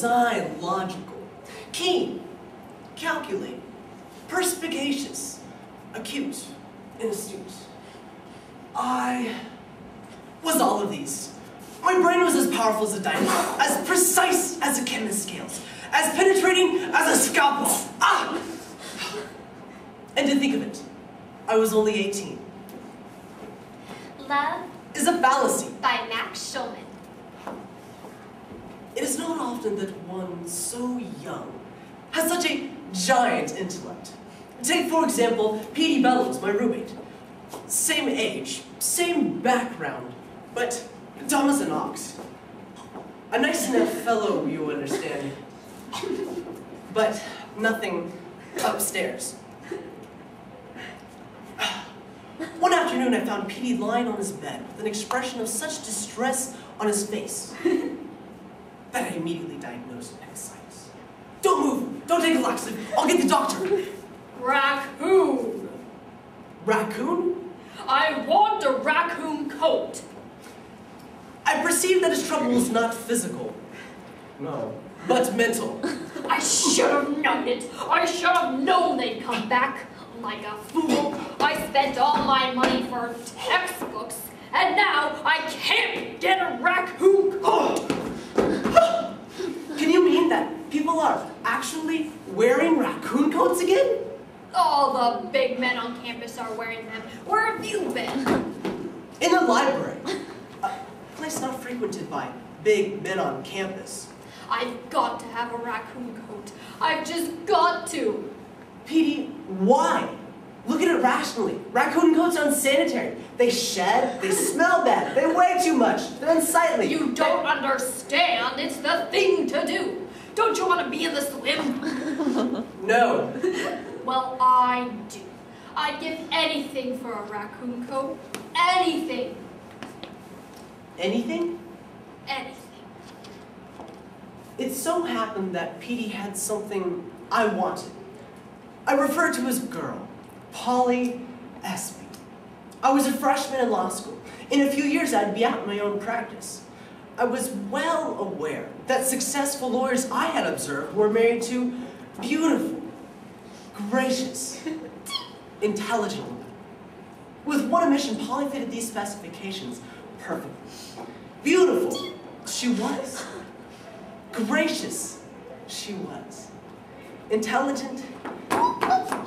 was I logical, keen, calculating, perspicacious, acute, and astute? I was all of these. My brain was as powerful as a dynamo, as precise as a chemist's scales, as penetrating as a scalpel. Ah! And to think of it, I was only 18. Love is a Fallacy by Max Schulman. It is not often that one so young has such a giant intellect. Take, for example, P.D. Bellows, my roommate. Same age, same background, but dumb as an ox. A nice enough fellow, you understand. But nothing upstairs. One afternoon, I found P.D. lying on his bed with an expression of such distress on his face that I immediately diagnosed appendicitis. Don't move! Don't take a laxative! I'll get the doctor! Raccoon! Raccoon? I want a raccoon coat! I perceived that his trouble was not physical. No. But mental. I should have known it! I should have known they'd come back! Like a fool, I spent all my money for textbooks, and now I can't get a raccoon coat! Can you mean that people are actually wearing raccoon coats again? All the big men on campus are wearing them. Where have you been? In the library. A place not frequented by big men on campus. I've got to have a raccoon coat. I've just got to. Petey, why? Look at it rationally. Raccoon coats are unsanitary. They shed, they smell bad, they weigh too much, they're unsightly. You don't understand. It's the thing to do. Don't you want to be in the swim? No. Well, I do. I'd give anything for a raccoon coat. Anything. Anything? Anything. It so happened that Petey had something I wanted. I referred to as girl, Polly Espy. I was a freshman in law school. In a few years, I'd be out in my own practice. I was well aware that successful lawyers I had observed were married to beautiful, gracious, intelligent women. With one omission, Polly fitted these specifications perfectly. Beautiful, she was. Gracious, she was. Intelligent,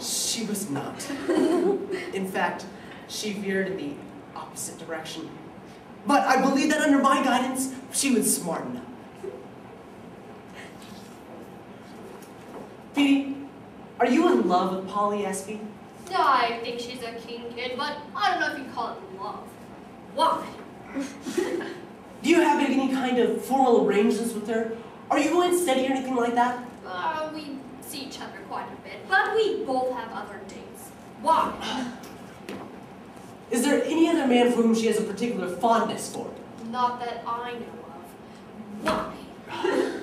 she was not. In fact, she veered in the opposite direction. But I believe that under my guidance, she would smarten up. Petey, are you in love with Polly Espy? No, I think she's a keen kid, but I don't know if you call it love. Why? Do you have any kind of formal arrangements with her? Are you going steady or anything like that? We see each other quite a bit, but we both have other dates. Why? Is there any other man for whom she has a particular fondness for? Not that I know of. Why?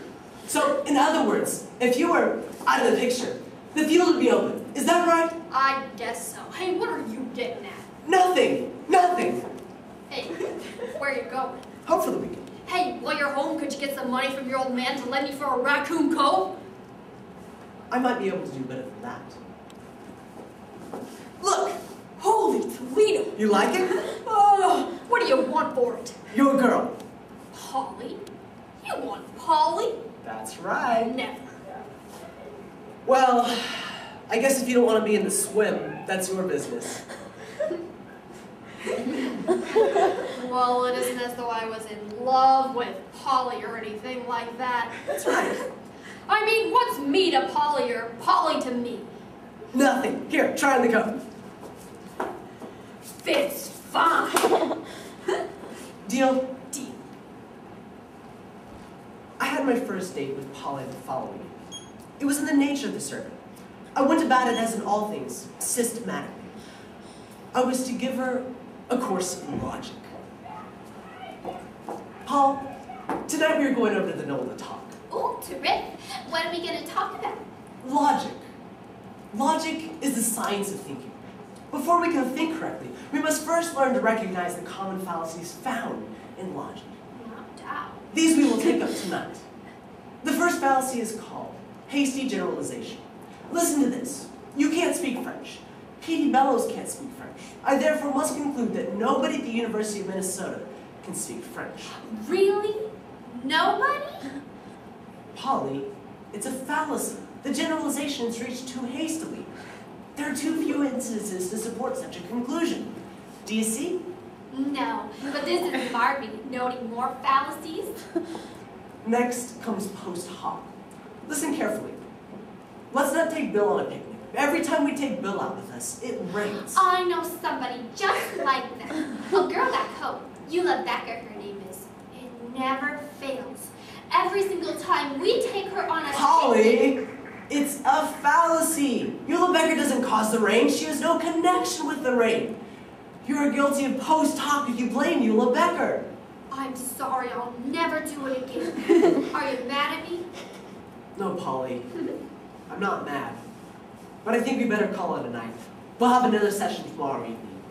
So, in other words, if you were out of the picture, the field would be open. Is that right? I guess so. Hey, what are you getting at? Nothing. Nothing. Hey, where are you going? Home for the weekend. Hey, while you're home, could you get some money from your old man to lend me for a raccoon coat? I might be able to do better than that. Look! Holy Toledo! You like it? Oh, what do you want for it? You're a girl. Polly? You want Polly? That's right. Never. Well, I guess if you don't want to be in the swim, that's your business. Well, it isn't as though I was in love with Polly or anything like that. That's right. I mean, what's me to Polly or Polly to me? Nothing. Here, try on the coat. Fits fine. Deal? Deal. I had my first date with Polly the following week. It was in the nature of the servant. I went about it as in all things, systematically. I was to give her a course in logic. Paul, tonight we are going over to the Knoll to talk. Ooh, terrific. What are we going to talk about? Logic. Logic is the science of thinking. Before we can think correctly, we must first learn to recognize the common fallacies found in logic. No doubt. These we will take up tonight. The first fallacy is called hasty generalization. Listen to this. You can't speak French. Petey Bellows can't speak French. I therefore must conclude that nobody at the University of Minnesota can speak French. Really? Nobody? Polly, it's a fallacy. The generalization is reached too hastily. There are too few instances to support such a conclusion. Do you see? No, but this is Barbie noting more fallacies. Next comes post hoc. Listen carefully. Let's not take Bill on a picnic. Every time we take Bill out with us, it rains. I know somebody just like that. A girl back home. Eula Becker, her name is. It never fails. Every single time we take her on a picnic. Polly, it's a fallacy. Eula Becker doesn't cause the rain. She has no connection with the rain. You are guilty of post hoc if you blame Eula Becker. I'm sorry, I'll never do it again. Are you mad at me? No, Polly. I'm not mad. But I think we better call it a night. We'll have another session tomorrow evening.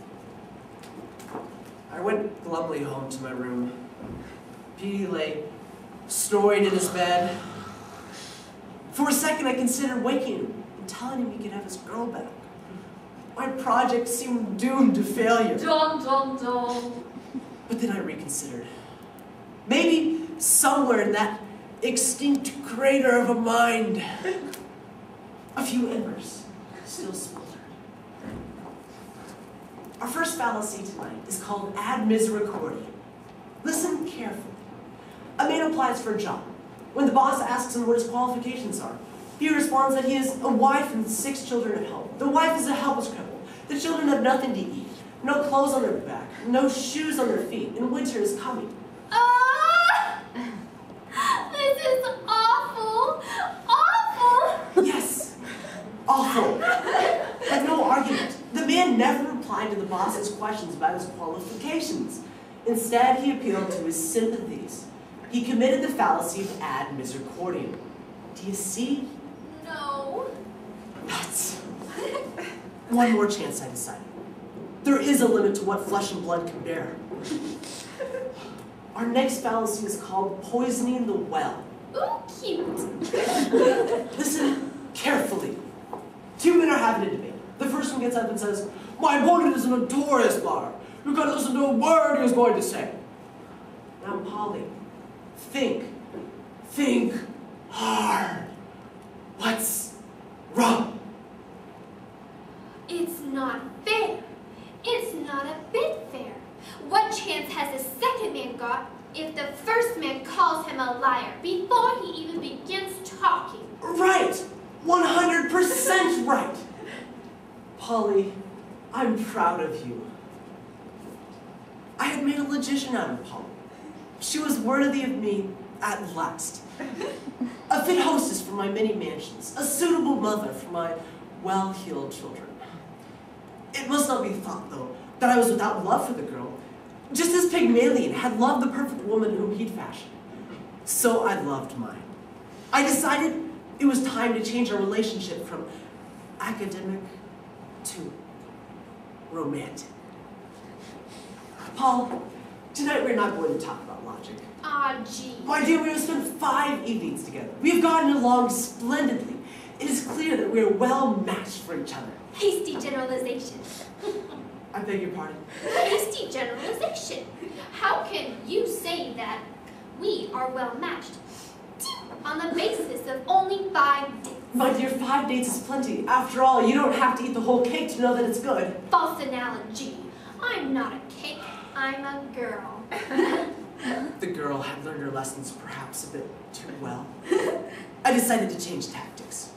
I went glumly home to my room. Petey lay snoring in his bed. For a second, I considered waking him and telling him he could have his girl back. My project seemed doomed to failure. Dun, dun, dun. But then I reconsidered. Maybe somewhere in that extinct crater of a mind, a few embers still smolder. Our first fallacy tonight is called ad misericordiam. Listen carefully. A man applies for a job. When the boss asks him what his qualifications are, he responds that he has a wife and 6 children at home. The wife is a helpless cripple. The children have nothing to eat, no clothes on their back, no shoes on their feet, and winter is coming. This is awful! Awful! Yes, awful. But no argument. The man never replied to the boss's questions about his qualifications. Instead, he appealed to his sympathies. He committed the fallacy of ad misericordiam. Do you see? No. Nuts. One more chance, I decided. There is a limit to what flesh and blood can bear. Our next fallacy is called poisoning the well. Ooh, cute. Listen carefully. 2 men are having a debate. The first one gets up and says, "My opponent is a notorious liar. You've got to listen to a word he was going to say." Now, Polly, think hard. What's wrong? It's not fair. It's not a bit fair. What chance has the second man got if the first man calls him a liar before he even begins talking? Right. 100% right. Polly, I'm proud of you. I had made a logician out of Polly. She was worthy of me at last. A fit hostess for my many mansions, a suitable mother for my well-heeled children. It must not be thought, though, that I was without love for the girl, just as Pygmalion had loved the perfect woman whom he'd fashioned. So I loved mine. I decided it was time to change our relationship from academic to romantic. Paul, tonight we're not going to talk about logic. Ah, gee. My dear, we have spent 5 evenings together. We have gotten along splendidly. It is clear that we are well matched for each other. Hasty generalization. I beg your pardon? Hasty generalization. How can you say that we are well matched on the basis of only 5 dates? My dear, 5 dates is plenty. After all, you don't have to eat the whole cake to know that it's good. False analogy. I'm not a cake. I'm a girl. The girl had learned her lessons perhaps a bit too well. I decided to change tactics.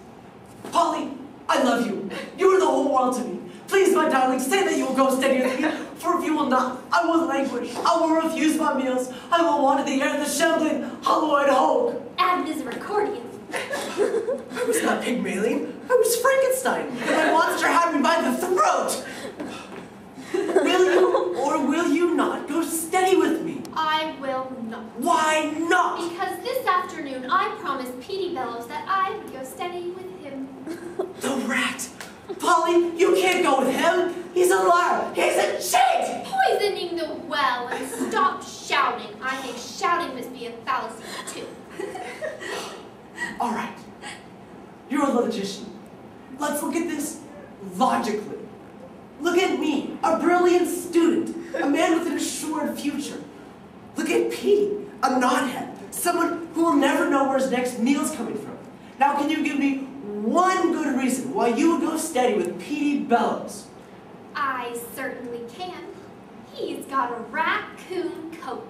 Polly, I love you. You are the whole world to me. Please, my darling, say that you will go steady with me, for if you will not, I will languish. I will refuse my meals. I will wander the air, the shambling, hollow-eyed hog. Ad misericordiam. I was not Pygmalion. I was Frankenstein, and my monster had me by the throat. Will you or will you not go steady with me? I will not. Why not? Because this afternoon I promised Petey Bellows that I would go steady with him. The rat! Polly, you can't go with him! He's a liar! He's a cheat! Poisoning the well and stop shouting. I think shouting must be a fallacy too. All right. You're a logician. Let's look at this logically. Look at me, a brilliant student, a man with an assured future. Look at Petey, a knothead, someone who will never know where his next meal's coming from. Now, can you give me one good reason why you would go steady with Petey Bellows? I certainly can. He's got a raccoon coat.